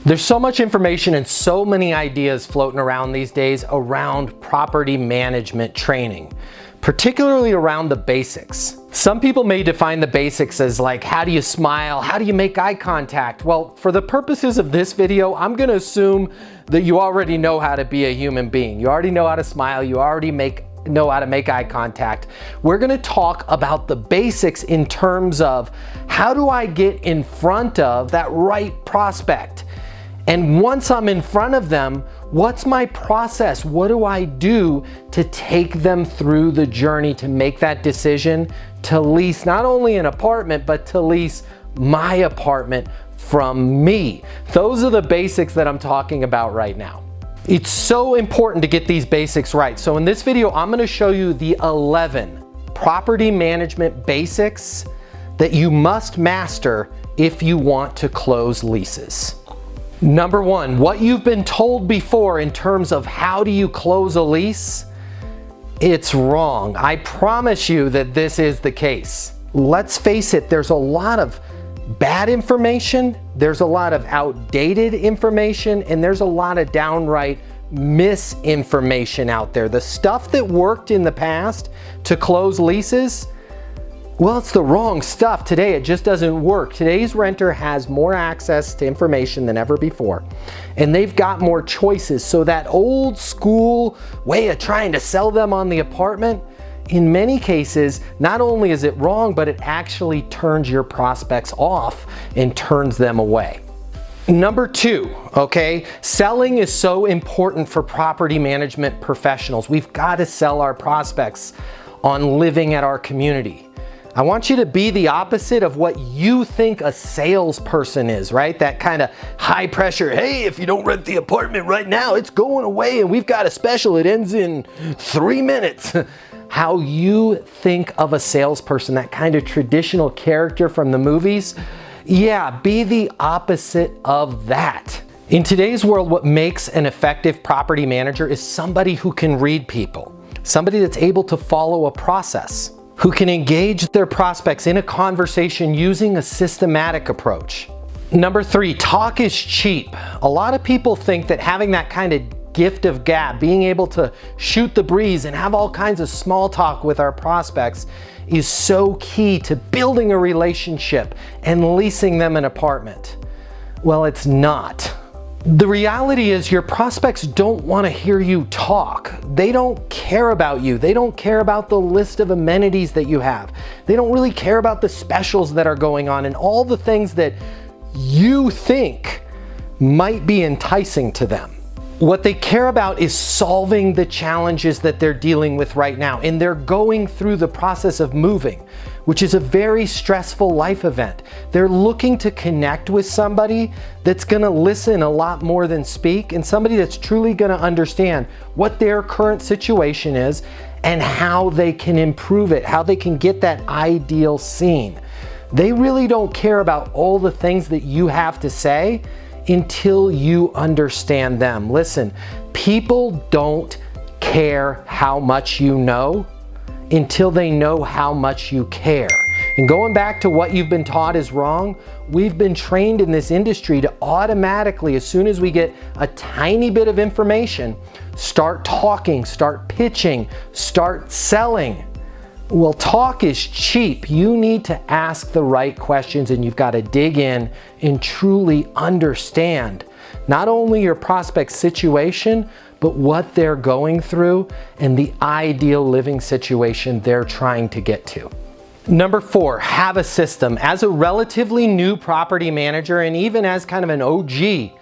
There's so much information and so many ideas floating around these days around property management training, particularly around the basics. Some people may define the basics as like, how do you smile? How do you make eye contact? Well, for the purposes of this video, I'm gonna assume that you already know how to be a human being. You already know how to smile. You already know how to make eye contact. We're gonna talk about the basics in terms of how do I get in front of that right prospect? And once I'm in front of them, what's my process? What do I do to take them through the journey to make that decision to lease not only an apartment, but to lease my apartment from me? Those are the basics that I'm talking about right now. It's so important to get these basics right. So in this video, I'm gonna show you the 11 property management basics that you must master if you want to close leases. Number one, what you've been told before in terms of how do you close a lease, it's wrong. I promise you that this is the case. Let's face it, there's a lot of bad information, there's a lot of outdated information, and there's a lot of downright misinformation out there. The stuff that worked in the past to close leases, well, it's the wrong stuff today. It just doesn't work. Today's renter has more access to information than ever before, and they've got more choices. So that old school way of trying to sell them on the apartment, in many cases, not only is it wrong, but it actually turns your prospects off and turns them away. Number two, okay, selling is so important for property management professionals. We've got to sell our prospects on living at our community. I want you to be the opposite of what you think a salesperson is, right? That kind of high pressure, hey, if you don't rent the apartment right now, it's going away and we've got a special, it ends in 3 minutes. How you think of a salesperson, that kind of traditional character from the movies, yeah, be the opposite of that. In today's world, what makes an effective property manager is somebody who can read people, somebody that's able to follow a process, who can engage their prospects in a conversation using a systematic approach. Number three, talk is cheap. A lot of people think that having that kind of gift of gab, being able to shoot the breeze and have all kinds of small talk with our prospects is so key to building a relationship and leasing them an apartment. Well, it's not. The reality is your prospects don't want to hear you talk. They don't care about you. They don't care about the list of amenities that you have. They don't really care about the specials that are going on and all the things that you think might be enticing to them. What they care about is solving the challenges that they're dealing with right now, and they're going through the process of moving, which is a very stressful life event. They're looking to connect with somebody that's gonna listen a lot more than speak, and somebody that's truly gonna understand what their current situation is and how they can improve it, how they can get that ideal scene. They really don't care about all the things that you have to say until you understand them. Listen, people don't care how much you know until they know how much you care. And going back to what you've been taught is wrong, we've been trained in this industry to automatically, as soon as we get a tiny bit of information, start talking, start pitching, start selling. Well, talk is cheap. You need to ask the right questions, and you've got to dig in and truly understand not only your prospect's situation, but what they're going through and the ideal living situation they're trying to get to. Number four, have a system. As a relatively new property manager, and even as kind of an OG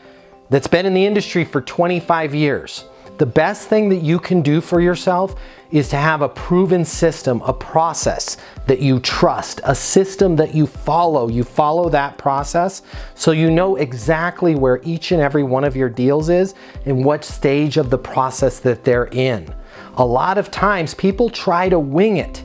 that's been in the industry for 25 years, the best thing that you can do for yourself is to have a proven system, a process that you trust, a system that you follow. You follow that process so you know exactly where each and every one of your deals is and what stage of the process that they're in. A lot of times people try to wing it,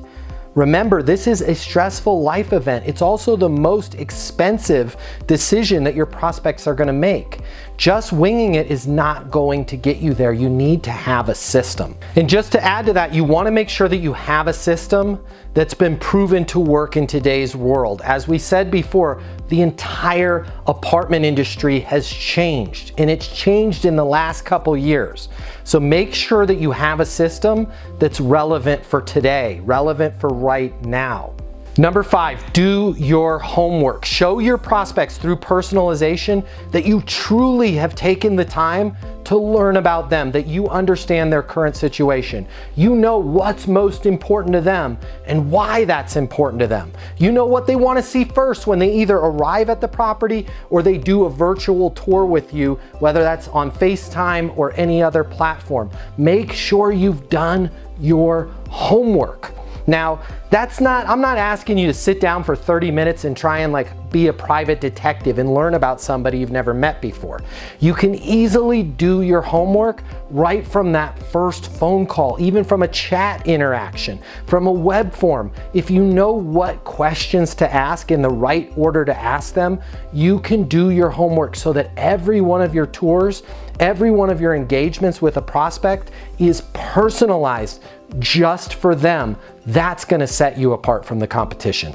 Remember, this is a stressful life event. It's also the most expensive decision that your prospects are going to make. Just winging it is not going to get you there. You need to have a system. And just to add to that, you want to make sure that you have a system that's been proven to work in today's world. As we said before, the entire apartment industry has changed, and it's changed in the last couple years. So make sure that you have a system that's relevant for today, relevant for right now. Number 5, do your homework. Show your prospects through personalization that you truly have taken the time to learn about them, that you understand their current situation. You know what's most important to them and why that's important to them. You know what they want to see first when they either arrive at the property or they do a virtual tour with you, whether that's on FaceTime or any other platform. Make sure you've done your homework. Now, I'm not asking you to sit down for 30 minutes and try and be a private detective and learn about somebody you've never met before. You can easily do your homework right from that first phone call, even from a chat interaction, from a web form. If you know what questions to ask in the right order to ask them, you can do your homework so that every one of your tours, every one of your engagements with a prospect is personalized just for them. That's going to set you apart from the competition.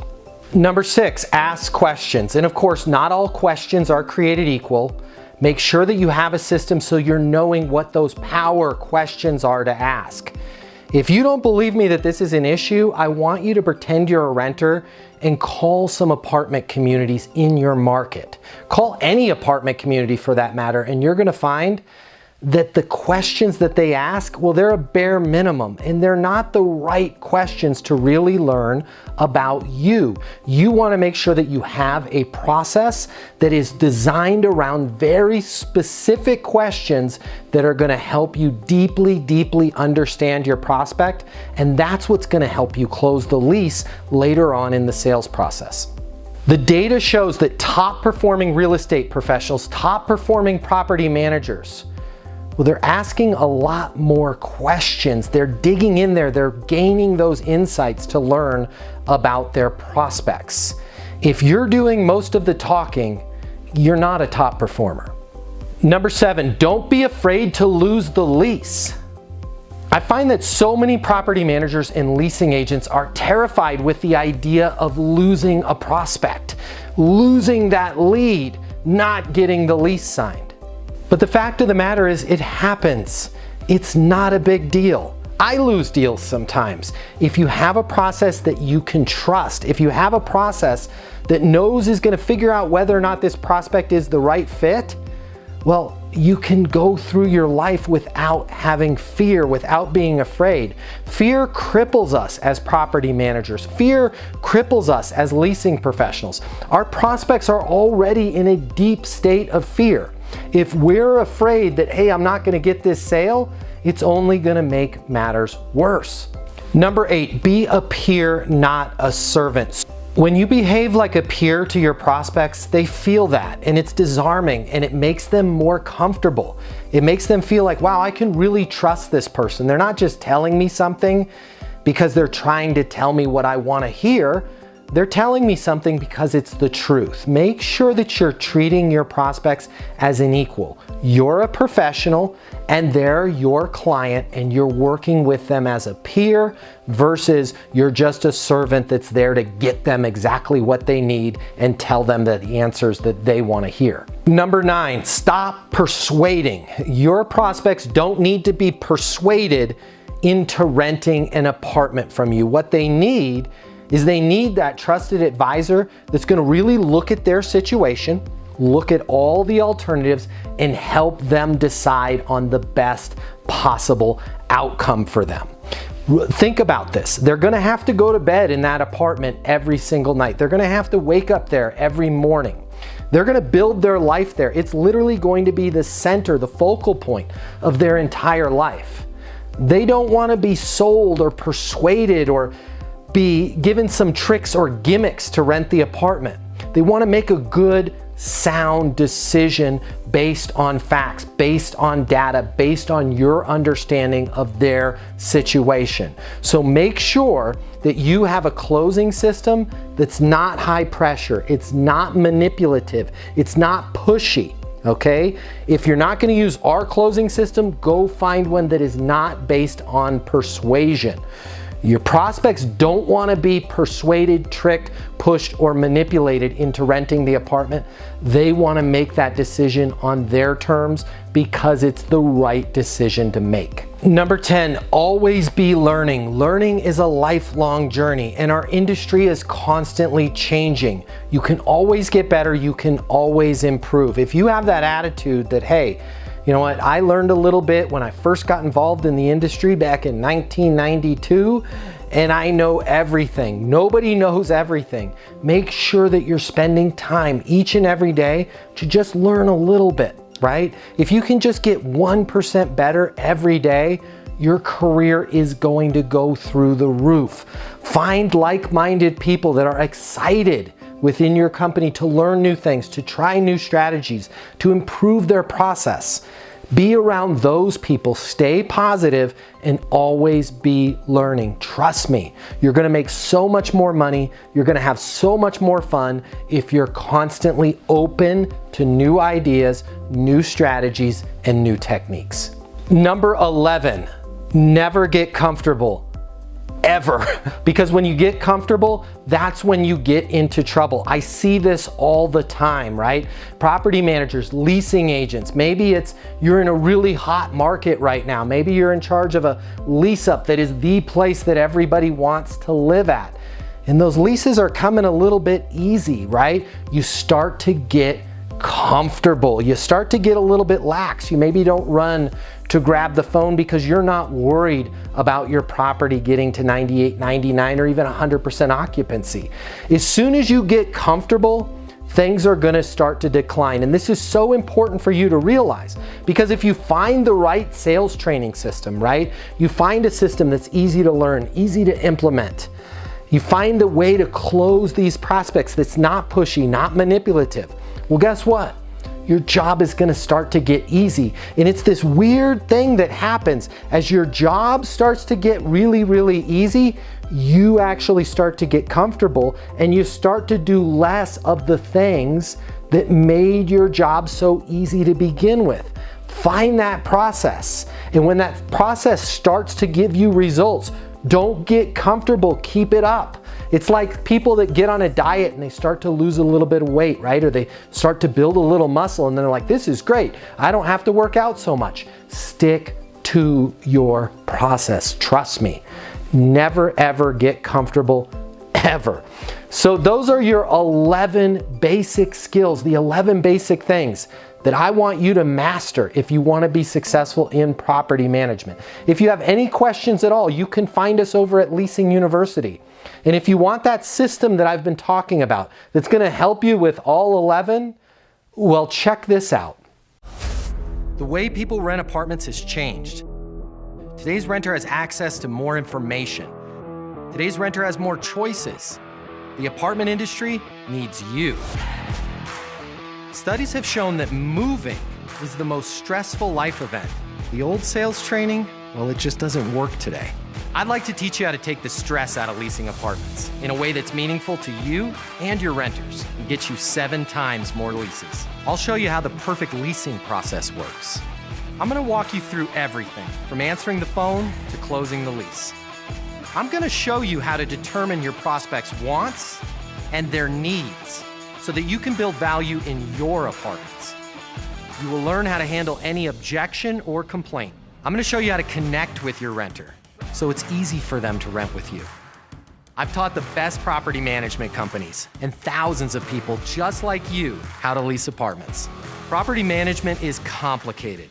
Number 6, ask questions. And of course, not all questions are created equal. Make sure that you have a system so you're knowing what those power questions are to ask. If you don't believe me that this is an issue, I want you to pretend you're a renter and call some apartment communities in your market. Call any apartment community for that matter, and you're going to find that the questions that they ask, well, they're a bare minimum and they're not the right questions to really learn about you. You want to make sure that you have a process that is designed around very specific questions that are going to help you deeply, deeply understand your prospect. And that's what's going to help you close the lease later on in the sales process. The data shows that top performing real estate professionals, top performing property managers, well, they're asking a lot more questions. They're digging in there. They're gaining those insights to learn about their prospects. If you're doing most of the talking, you're not a top performer. Number 7, don't be afraid to lose the lease. I find that so many property managers and leasing agents are terrified with the idea of losing a prospect, losing that lead, not getting the lease signed. But the fact of the matter is, it happens. It's not a big deal. I lose deals sometimes. If you have a process that you can trust, if you have a process that knows is going to figure out whether or not this prospect is the right fit, well, you can go through your life without having fear, without being afraid. Fear cripples us as property managers. Fear cripples us as leasing professionals. Our prospects are already in a deep state of fear. If we're afraid that, hey, I'm not going to get this sale, it's only going to make matters worse. Number 8, be a peer, not a servant. When you behave like a peer to your prospects, they feel that, and it's disarming, and it makes them more comfortable. It makes them feel like, wow, I can really trust this person. They're not just telling me something because they're trying to tell me what I want to hear. They're telling me something because it's the truth. Make sure that you're treating your prospects as an equal. You're a professional and they're your client, and you're working with them as a peer versus you're just a servant that's there to get them exactly what they need and tell them the answers that they want to hear. Number 9, stop persuading. Your prospects don't need to be persuaded into renting an apartment from you. What they need is they need that trusted advisor that's going to really look at their situation, look at all the alternatives, and help them decide on the best possible outcome for them. Think about this. They're going to have to go to bed in that apartment every single night. They're going to have to wake up there every morning. They're going to build their life there. It's literally going to be the center, the focal point of their entire life. They don't want to be sold or persuaded or be given some tricks or gimmicks to rent the apartment. They want to make a good, sound decision based on facts, based on data, based on your understanding of their situation. So make sure that you have a closing system that's not high pressure, it's not manipulative, it's not pushy. Okay? If you're not going to use our closing system, go find one that is not based on persuasion. Your prospects don't want to be persuaded, tricked, pushed, or manipulated into renting the apartment. They want to make that decision on their terms because it's the right decision to make. Number 10, always be learning. Learning is a lifelong journey, and our industry is constantly changing. You can always get better, you can always improve. If you have that attitude that, hey, you know what, I learned a little bit when I first got involved in the industry back in 1992, and I know everything. Nobody knows everything. Make sure that you're spending time each and every day to just learn a little bit, right? If you can just get 1% better every day, your career is going to go through the roof. Find like-minded people that are excited within your company to learn new things, to try new strategies, to improve their process. Be around those people, stay positive, and always be learning. Trust me, you're gonna make so much more money, you're gonna have so much more fun if you're constantly open to new ideas, new strategies, and new techniques. Number 11, never get comfortable. Ever. Because when you get comfortable, that's when you get into trouble. I see this all the time, right? Property managers, leasing agents, maybe it's you're in a really hot market right now. Maybe you're in charge of a lease up that is the place that everybody wants to live at. And those leases are coming a little bit easy, right? You start to get comfortable. You start to get a little bit lax. You maybe don't run to grab the phone because you're not worried about your property getting to 98, 99, or even 100% occupancy. As soon as you get comfortable, things are going to start to decline. And this is so important for you to realize, because if you find the right sales training system, right? You find a system that's easy to learn, easy to implement. You find a way to close these prospects that's not pushy, not manipulative. Well, guess what? Your job is going to start to get easy. And it's this weird thing that happens as your job starts to get really, really easy. You actually start to get comfortable and you start to do less of the things that made your job so easy to begin with. Find that process. And when that process starts to give you results, don't get comfortable, keep it up. It's like people that get on a diet and they start to lose a little bit of weight, right? Or they start to build a little muscle and they're like, this is great. I don't have to work out so much. Stick to your process. Trust me. Never, ever get comfortable, ever. So those are your 11 basic skills, the 11 basic things that I want you to master if you want to be successful in property management. If you have any questions at all, you can find us over at Leasing University. And if you want that system that I've been talking about that's going to help you with all 11, well, check this out. The way people rent apartments has changed. Today's renter has access to more information. Today's renter has more choices. The apartment industry needs you. Studies have shown that moving is the most stressful life event. The old sales training, well, it just doesn't work today. I'd like to teach you how to take the stress out of leasing apartments in a way that's meaningful to you and your renters and get you 7 times more leases. I'll show you how the perfect leasing process works. I'm going to walk you through everything from answering the phone to closing the lease. I'm going to show you how to determine your prospects' wants and their needs so that you can build value in your apartments. You will learn how to handle any objection or complaint. I'm going to show you how to connect with your renter so it's easy for them to rent with you. I've taught the best property management companies and thousands of people just like you how to lease apartments. Property management is complicated.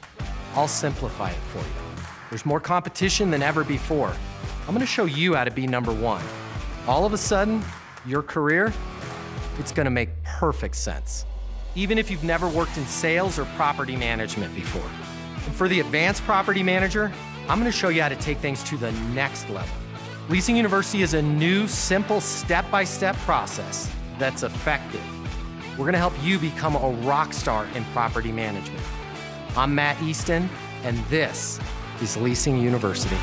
I'll simplify it for you. There's more competition than ever before. I'm going to show you how to be number one. All of a sudden, your career, it's going to make perfect sense, even if you've never worked in sales or property management before. And for the advanced property manager, I'm going to show you how to take things to the next level. Leasing University is a new, simple, step-by-step process that's effective. We're gonna help you become a rock star in property management. I'm Matt Easton, and this is Leasing University.